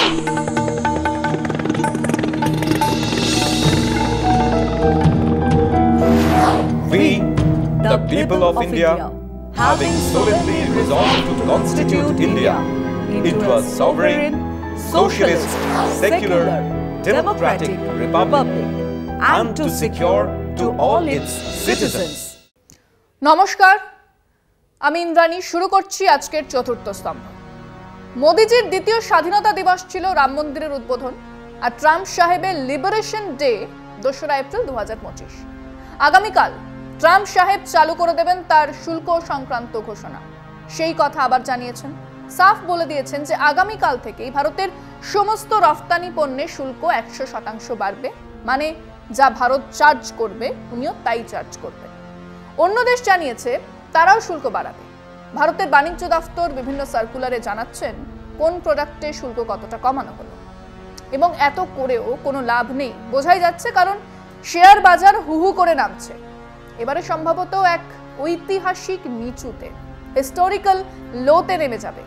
We, the people of India, having solemnly resolved to constitute India into a sovereign, socialist, secular, democratic republic and to secure to all its citizens. নমস্কার, আমি ইন্দ্রাণী। শুরু করছি আজকের চতুর্থ স্তম্ভ। মোদিজির দ্বিতীয় স্বাধীনতা দিবস ছিল রাম মন্দিরের উদ্বোধন, আর ট্রাম্প সাহেবের লিবারেশন ডে 2রা এপ্রিল 2025। আগামীকাল ট্রাম্প সাহেব চালু করে দেবেন তার শুল্ক সংক্রান্ত ঘোষণা। সেই কথা আবার জানিয়েছেন, সাফ বলে দিয়েছেন যে আগামীকাল থেকেই ভারতের সমস্ত রফতানি পণ্যে শুল্ক 100% বাড়বে, মানে যা ভারত চার্জ করবে উনিও তাই চার্জ করবে। অন্য দেশ জানিয়েছে তারাও শুল্ক বাড়াবে। ভারতের বাণিজ্য দফতর বিভিন্ন সার্কুলারে জানাচ্ছেন কোন প্রোডাক্টে শুল্ক কতটা কমানো হলো, এবং এত করেও কোনো লাভ নেই বোঝাই যাচ্ছে, কারণ শেয়ার বাজার হুহু করে নামছে। এবারে সম্ভবত এক ঐতিহাসিক নিচুতে, হিস্টোরিক্যাল লোতে নেমে যাবে,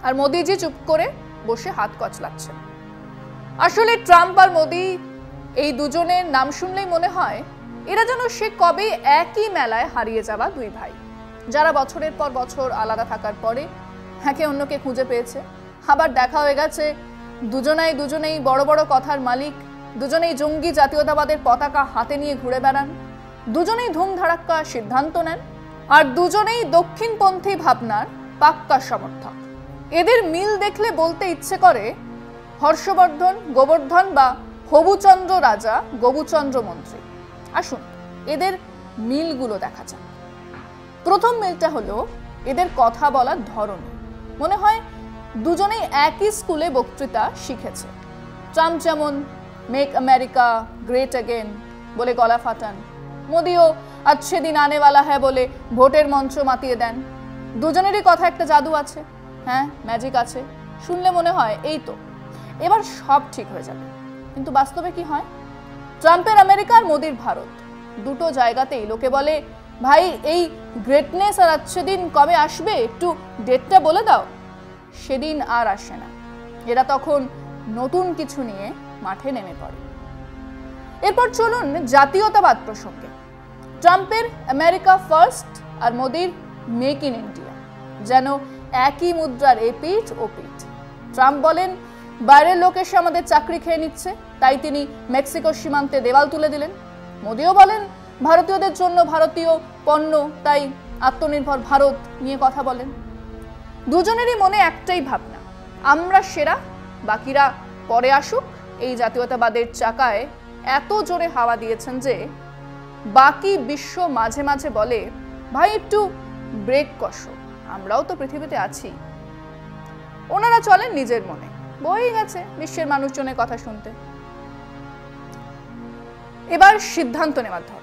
আর মোদিজি চুপ করে বসে হাত কচলাচ্ছেন। আসলে ট্রাম্প আর মোদি এই দুজনের নাম শুনলেই মনে হয় এরা যেন সে কবে একই মেলায় হারিয়ে যাওয়া দুই ভাই, যারা বছরের পর বছর আলাদা থাকার পরে একে অন্যকে খুঁজে পেয়েছে। আবার দেখা হয়ে গেছে দুজনেই বড় বড় কথার মালিক, দুজনেই জঙ্গি জাতীয়তাবাদের পতাকা হাতে নিয়ে ঘুরে বেড়ান, দুজনেই ধুমধাড়াক্কা সিদ্ধান্ত নেন, আর দুজনেই দক্ষিণপন্থী ভাবনার পাক্কা সমর্থক। এদের মিল দেখলে বলতে ইচ্ছে করে হর্ষবর্ধন গোবর্ধন বা হবুচন্দ্র রাজা গবুচন্দ্র মন্ত্রী। আসুন এদের মিলগুলো দেখা যাক। প্রথম মিলটা হলো এদের কথা বলার ধরন। মনে হয় দুজনেই একই স্কুলে বক্তৃতা শিখেছে। ট্রাম্প যেমন মেক আমেরিকা গ্রেট অ্যাগেন বলে গলা ফাটান, মোদিও আচ্ছে দিন আনেওয়ালা হ্যাঁ বলে ভোটের মঞ্চ মাতিয়ে দেন। দুজনেরই কথা একটা জাদু আছে, হ্যাঁ ম্যাজিক আছে। শুনলে মনে হয় এই তো এবার সব ঠিক হয়ে যাবে, কিন্তু বাস্তবে কি হয়? ট্রাম্পের আমেরিকা আর মোদির ভারত, দুটো জায়গাতেই লোকে বলে ভাই এই গ্রেটনেস আর আচ্ছে দিন কবে আসবে, একটু ডেটটা বলে দাও। সেদিন আর আসে না। এরা তখন নতুন কিছু নিয়ে মাঠে নেমে পড়ে। এরপর চলুন জাতীয়তাবাদ প্রসঙ্গে। ট্রাম্পের আমেরিকা ফার্স্ট আর মোদির মেক ইন ইন্ডিয়া যেন একই মুদ্রার এপিঠ ওপিঠ। ট্রাম্প বলেন বাইরের লোক এসে আমাদের চাকরি খেয়ে নিচ্ছে, তাই তিনি মেক্সিকোর সীমান্তে দেওয়াল তুলে দিলেন। মোদিও বলেন ভারতীয়দের জন্য ভারতীয় পণ্য, তাই আত্মনির্ভর ভারত নিয়ে কথা বলেন। দুজনেরই মনে একটাই ভাবনা, আমরা সেরা, বাকিরা পরে আসুক। এই জাতীয়তাবাদের চাকায় এত জোরে হাওয়া দিয়েছেন যে বাকি বিশ্ব মাঝে মাঝে বলে ভাই একটু ব্রেক কষো, আমরাও তো পৃথিবীতে আছি। ওনারা চলেন নিজের মনে, বই গেছে বিশ্বের মানুষজনের কথা শুনতে। এবার সিদ্ধান্ত নেওয়ার ধর।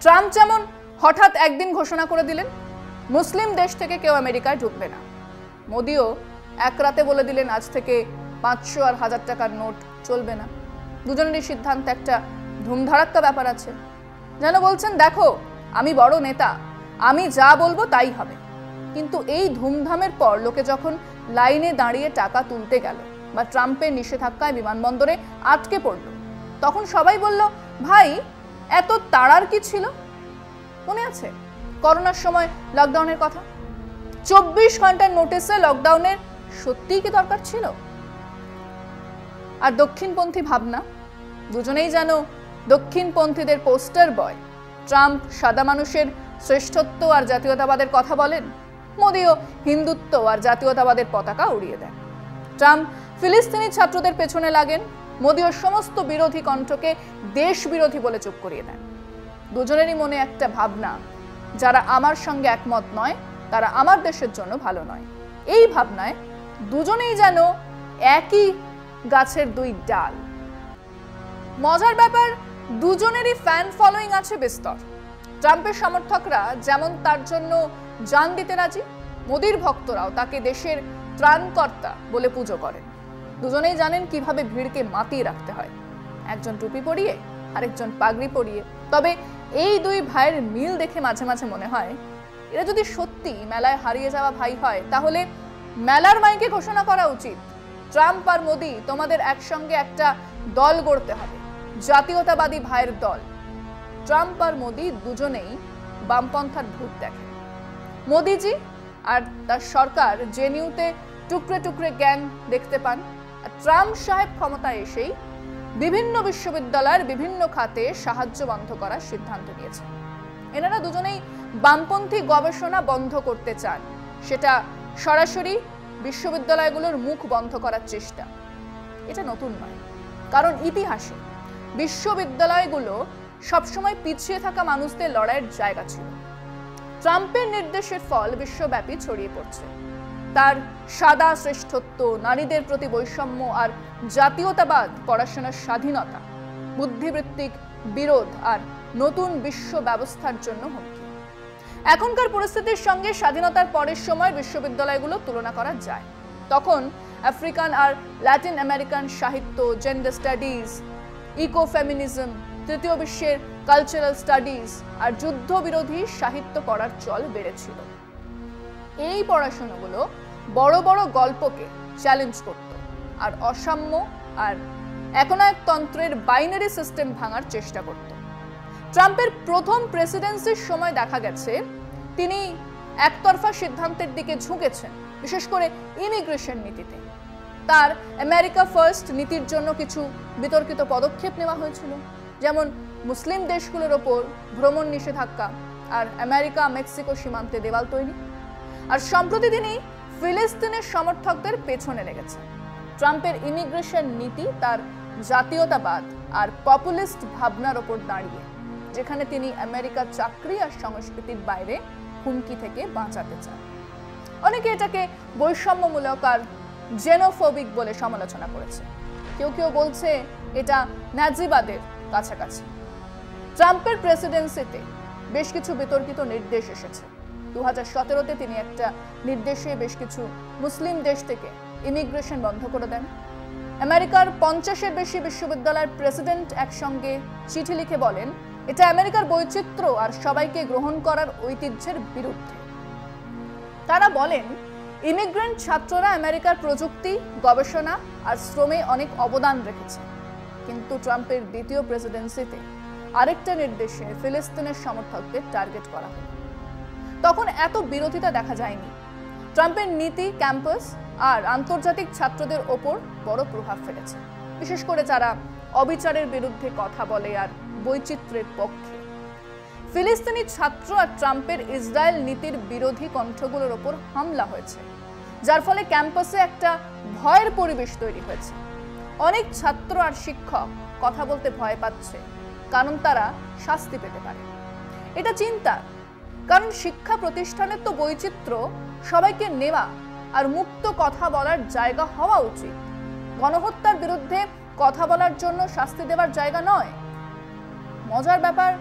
ট্রাম্প যেমন হঠাৎ একদিন ঘোষণা করে দিলেন মুসলিম দেশ থেকে কেউ আমেরিকায় ঢুকবে না, মোদিও এক রাতে বলে দিলেন আজ থেকে 500 আর 1000 টাকার নোট চলবে না। দুজনেরই সিদ্ধান্ত একটা ধুমধাড়াক্কা ব্যাপার আছে, যেন বলছেন দেখো আমি বড় নেতা, আমি যা বলবো তাই হবে। কিন্তু এই ধুমধামের পর লোকে যখন লাইনে দাঁড়িয়ে টাকা তুলতে গেল বা ট্রাম্পের নিষেধাজ্ঞায় বিমানবন্দরে আটকে পড়ল, তখন সবাই বলল ভাই এত তাড়ার কি ছিল? মনে আছে করোনার সময় লকডাউনের কথা? 24 ঘন্টার নোটিসে লকডাউনের সত্যিই কি দরকার ছিল? আর দক্ষিণপন্থী ভাবনা, দুজনেই যেন দক্ষিণপন্থীদের পোস্টার বয়। ট্রাম্প সাদা মানুষের শ্রেষ্ঠত্ব আর জাতীয়তাবাদের কথা বলেন, মোদিও হিন্দুত্ব আর জাতীয়তাবাদের পতাকা উড়িয়ে দেন। ট্রাম্প ফিলিস্তিনি ছাত্রদের পেছনে লাগেন, মোদিও সমস্ত বিরোধী কণ্ঠকে দেশ বিরোধী বলে চুপ করিয়ে দেন। দুজনেরই মনে একটা ভাবনা, যারা আমার সঙ্গে একমত নয় তারা আমার দেশের জন্য ভালো নয়। এই ভাবনায় দুজনেই যেন একই গাছের দুই ডাল। মজার ব্যাপার, দুজনেরই ফ্যান ফলোয়িং আছে বিস্তর। ট্রাম্পের সমর্থকরা যেমন তার জন্য জান দিতে রাজি, মোদির ভক্তরাও তাকে দেশের ত্রাণকর্তা বলে পুজো করেন। দুজনেই জানেন কিভাবে ভিড়কে মাতিয়ে রাখতে হয়, একজন টুপি পরিয়ে আরেকজন পাগড়ি পরিয়ে। তবে এই দুই ভাইয়ের মিল দেখে মাঝে মাঝে মনে হয় এরা যদি সত্যি মেলায় হারিয়ে যাওয়া ভাই হয়, তাহলে মেলার মাইকে ঘোষণা করা উচিত ট্রাম্প আর মোদি তোমাদের একসঙ্গে একটা দল গড়তে হবে, জাতীয়তাবাদী ভাইয়ের দল। ট্রাম্প আর মোদি দুজনেই বামপন্থার ভূত দেখে। মোদিজি আর তার সরকার জেএনইউতে টুকরে টুকরে গ্যাং দেখতে পান, আর ট্রাম্প সাহেব ক্ষমতায় এসেই বিভিন্ন বিশ্ববিদ্যালয়ের বিভিন্ন খাতে সাহায্য বন্ধ করার সিদ্ধান্ত নিয়েছে। এনারা দুজনেই বামপন্থী গবেষণা বন্ধ করতে চান, সেটা সরাসরি বিশ্ববিদ্যালয়গুলোর মুখ বন্ধ করার চেষ্টা। এটা নতুন নয়, কারণ ইতিহাসে বিশ্ববিদ্যালয়গুলো সবসময় পিছিয়ে থাকা মানুষদের লড়াইয়ের জায়গা ছিল। ট্রাম্পের নির্দেশের ফল বিশ্বব্যাপী ছড়িয়ে পড়ছে। তার সাদা শ্রেষ্ঠত্ব, নারীদের প্রতি বৈষম্য আর জাতীয়তাবাদ, পড়াশোনার স্বাধীনতা, বুদ্ধিবৃত্তিক বিরোধ আর নতুন বিশ্ব ব্যবস্থার জন্য হুমকি। এখনকার পরিস্থিতির সঙ্গে স্বাধীনতার পরের সময় বিশ্ববিদ্যালয়গুলো তুলনা করা যায়। তখন আফ্রিকান আর ল্যাটিন আমেরিকান সাহিত্য, জেন্ডার স্টাডিজ, ইকো ফেমিনিজম, তৃতীয় বিশ্বের কালচারাল স্টাডিজ আর যুদ্ধবিরোধী সাহিত্য পড়ার চল বেড়েছিল। এই পড়াশোনাগুলো বড় বড় গল্পকে চ্যালেঞ্জ করত আর অসাম্য আর একনায়কতন্ত্রের বাইনারি সিস্টেম ভাঙার চেষ্টা করত। ট্রাম্পের প্রথম প্রেসিডেন্সির সময় দেখা গেছে তিনি একতরফা সিদ্ধান্তের দিকে ঝুঁকেছেন, বিশেষ করে ইমিগ্রেশন নীতিতে। তার আমেরিকা ফার্স্ট নীতির জন্য কিছু বিতর্কিত পদক্ষেপ নেওয়া হয়েছিল, যেমন মুসলিম দেশগুলোর ওপর ভ্রমণ নিষেধাজ্ঞা আর আমেরিকা মেক্সিকো সীমান্তে দেওয়াল তৈরি। আর সম্প্রতি তিনি ফিলিস্তিনের সমর্থকদের পেছনে লেগেছেন। ট্রাম্পের ইমিগ্রেশন নীতি তার জাতীয়তাবাদ আর পপুলিস্ট ভাবনার ওপর দাঁড়িয়ে, যেখানে তিনি আমেরিকার চাকরি আর সংস্কৃতির বাইরে হুমকি থেকে বাঁচাতে চান। অনেকে এটাকে বৈষম্যমূলক আর জেনোফোবিক বলে সমালোচনা করেছে। কেউ কেউ বলছে এটা নাজিবাদের কাছাকাছি। ট্রাম্পের প্রেসিডেন্সিতে বেশ কিছু বিতর্কিত নির্দেশ এসেছে। 2017-তে তিনি একটা নির্দেশে বেশ কিছু মুসলিম দেশ থেকে ইমিগ্রেশন বন্ধ করে দেন। আমেরিকার 50-এর বেশি বিশ্ববিদ্যালয়ের প্রেসিডেন্ট একসঙ্গে চিঠি লিখে বলেন এটা আমেরিকার বৈচিত্র্য আর সবাইকে গ্রহণ করার ঐতিহ্যের বিরুদ্ধে। তারা বলেন ইমিগ্রেন্ট ছাত্ররা আমেরিকার প্রযুক্তি, গবেষণা আর শ্রমে অনেক অবদান রেখেছে। কিন্তু ট্রাম্পের দ্বিতীয় প্রেসিডেন্সিতে আরেকটা নির্দেশে ফিলিস্তিনের সমর্থকদের টার্গেট করা হলো। তখন এত বিরোধিতা দেখা যায়নি। ট্রাম্পের নীতি ক্যাম্পাস আর আন্তর্জাতিক ছাত্রদের ওপর বড় প্রভাব ফেলেছে, বিশেষ করে যারা অবিচারের বিরুদ্ধে কথা বলে আর বৈচিত্র্যের পক্ষে। ফিলিস্তিনি ছাত্র আর ট্রাম্পের ইসরায়েল নীতির বিরোধী কণ্ঠগুলোর ওপর হামলা হয়েছে, যার ফলে ক্যাম্পাসে একটা ভয়ের পরিবেশ তৈরি হয়েছে। অনেক ছাত্র আর শিক্ষক কথা বলতে ভয় পাচ্ছে, কারণ তারা শাস্তি পেতে পারে। এটা চিন্তা, কারণ শিক্ষা প্রতিষ্ঠানের তো বৈচিত্র্য সবাইকে নেওয়া আর মুক্ত কথা বলার জায়গা হওয়া উচিত। গণহত্যার বিরুদ্ধে কথা বলার জন্য শাস্তি দেওয়ার জায়গা নয়। মজার ব্যাপার,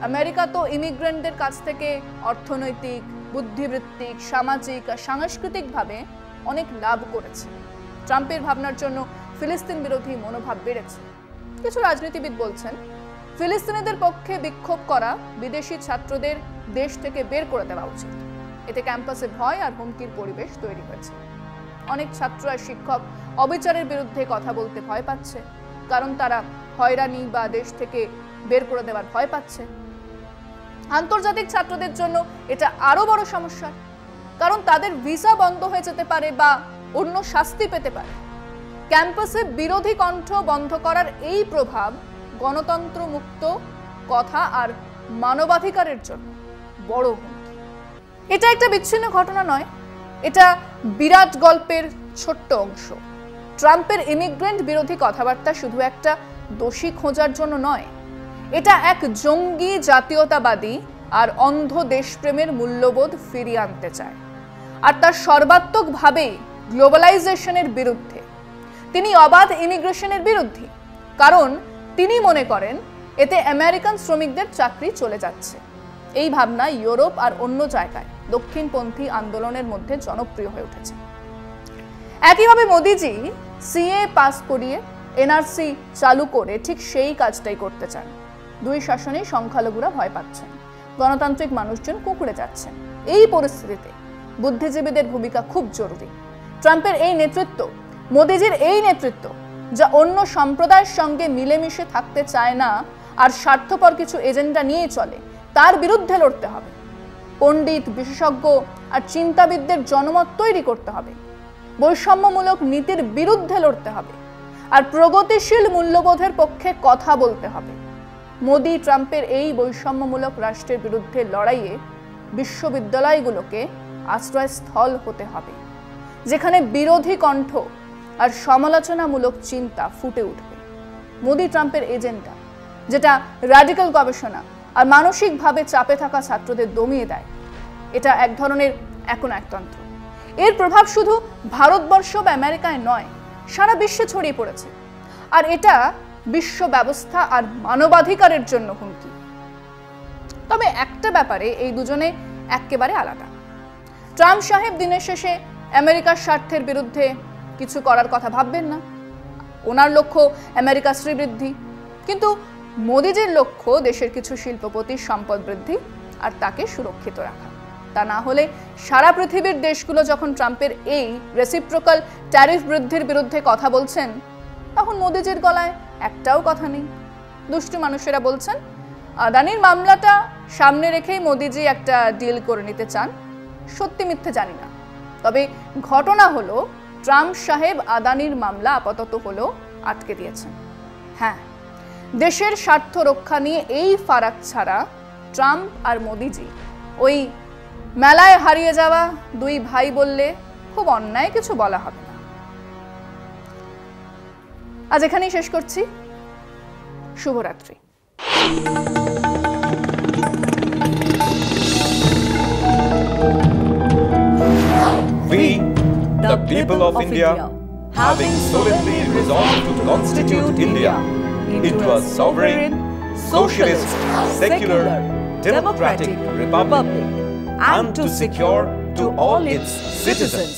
আমেরিকা তো ইমিগ্রেন্টদের কাছ থেকে অর্থনৈতিক, বুদ্ধিবৃত্তিক, সামাজিক আর সাংস্কৃতিকভাবে অনেক লাভ করেছে। ট্রাম্পের ভাবনার জন্য ফিলিস্তিন বিরোধী মনোভাব বেড়েছে। কিছু রাজনীতিবিদ বলছেন ফিলিস্তিনিদের পক্ষে বিক্ষোভ করা বিদেশি ছাত্রদের দেশ থেকে বের করে দেওয়া উচিত। এতে ক্যাম্পাসে ভয় আর হুমকির পরিবেশ তৈরি হয়েছে। অনেক ছাত্র আর শিক্ষক অবিচারের বিরুদ্ধে কথা বলতে ভয় পাচ্ছে, কারণ তারা হয়রানি বা দেশ থেকে বের করে দেওয়ার ভয় পাচ্ছে। আন্তর্জাতিক ছাত্রদের জন্য এটা আরো বড় সমস্যা, কারণ তাদের ভিসা বন্ধ হয়ে যেতে পারে বা অন্য শাস্তি পেতে পারে। ক্যাম্পাসে বিরোধী কণ্ঠ বন্ধ করার এই প্রভাব গণতন্ত্র মুক্ত কথা আর মানবাধিকারের জন্য বড় হুমকি। এটা একটা বিচ্ছিন্ন ঘটনা নয়, এটা বিরাট গল্পের ছোট্ট অংশ। ট্রাম্পের ইমিগ্রেন্ট বিরোধী কথাবার্তা শুধু একটা দোষী খোঁজার জন্য নয়, এটা এক জঙ্গি জাতীয়তাবাদী আর অন্ধ দেশপ্রেমের মূল্যবোধ ফিরিয়ে আনতে চায়। আর তার সর্বাত্মকভাবে গ্লোবালাইজেশনের বিরুদ্ধে। তিনি অবাধ ইমিগ্রেশনের বিরুদ্ধে, কারণ তিনি মনে করেন এতে আমেরিকান শ্রমিকদের চাকরি চলে যাচ্ছে। এই ভাবনা ইউরোপ আর অন্য জায়গায় দক্ষিণপন্থী আন্দোলনের মধ্যে জনপ্রিয় হয়ে উঠেছে। একইভাবে মোদিজি সিএ পাস করিয়ে এনআরসি চালু করে ঠিক সেই কাজটাই করতে চান। দুই শাসনেই সংখ্যালঘুরা ভয় পাচ্ছেন, গণতান্ত্রিক মানুষজন কুঁকড়ে যাচ্ছেন। এই পরিস্থিতিতে বুদ্ধিজীবীদের ভূমিকা খুব জরুরি। ট্রাম্পের এই নেতৃত্ব মোদিজির এই নেতৃত্ব, যা অন্য সম্প্রদায়ের সঙ্গে মিলেমিশে থাকতে চায় না আর স্বার্থপর কিছু এজেন্ডা নিয়ে চলে, তার বিরুদ্ধে লড়তে হবে। পণ্ডিত, বিশেষজ্ঞ আর চিন্তাবিদদের জনমত তৈরি করতে হবে। বৈষম্যমূলক নীতির বিরুদ্ধে লড়তে হবে আর প্রগতিশীল মূল্যবোধের পক্ষে কথা বলতে হবে। মোদি ট্রাম্পের এই বৈষম্যমূলক রাষ্ট্রের বিরুদ্ধে লড়াইয়ে বিশ্ববিদ্যালয়গুলোকে আশ্রয়স্থল হতে হবে, যেখানে বিরোধী কণ্ঠ আর সমালোচনামূলক চিন্তা ফুটে উঠবে। মোদি ট্রাম্পের এজেন্ডা, যেটা র্যাডিক্যাল গবেষণা আর মানসিকভাবে চাপে থাকা ছাত্রদের দমিয়ে দেয়, এটা এক ধরনের একনায়কতন্ত্র। এর প্রভাব শুধু ভারতবর্ষ বা আমেরিকায় নয়, সারা বিশ্বে ছড়িয়ে পড়েছে। আর এটা বিশ্ব ব্যবস্থা আর মানবাধিকারের জন্য হুমকি। তবে একটা ব্যাপারে এই দুজনে একেবারে আলাদা। ট্রাম্প সাহেব দিনের শেষে আমেরিকার স্বার্থের বিরুদ্ধে কিছু করার কথা ভাববেন না। ওনার লক্ষ্য আমেরিকার শ্রীবৃদ্ধি, কিন্তু মোদিজির লক্ষ্য দেশের কিছু শিল্পপতির সম্পদ বৃদ্ধি আর তাকে সুরক্ষিত রাখা। তা না হলে সারা পৃথিবীর দেশগুলো যখন ট্রাম্পের এই রেসিপ্রোকাল ট্যারিফ বৃদ্ধির বিরুদ্ধে কথা বলছেন, তখন মোদিজির গলায় একটাও কথা নেই। দুষ্টু মানুষেরা বলছেন আদানির মামলাটা সামনে রেখেই মোদিজি একটা ডিল করে নিতে চান। সত্যি মিথ্যে জানি না, তবে ঘটনা হলো ট্রাম্প সাহেব আদানির মামলা আপাতত হলো আটকে দিয়েছেন। হ্যাঁ, দেশের স্বার্থ রক্ষা নিয়ে এই ফারাক ছাড়া ট্রাম্প আর মোদিজি ওই মেলায় হারিয়ে যাওয়া দুই ভাই বললে খুব অন্যায় কিছু বলা হবে না। আজ এখানেই শেষ করছি। শুভরাত্রি। We, the people of India, having solemnly resolved to constitute India into a sovereign, socialist, secular, democratic republic, and to secure to all its citizens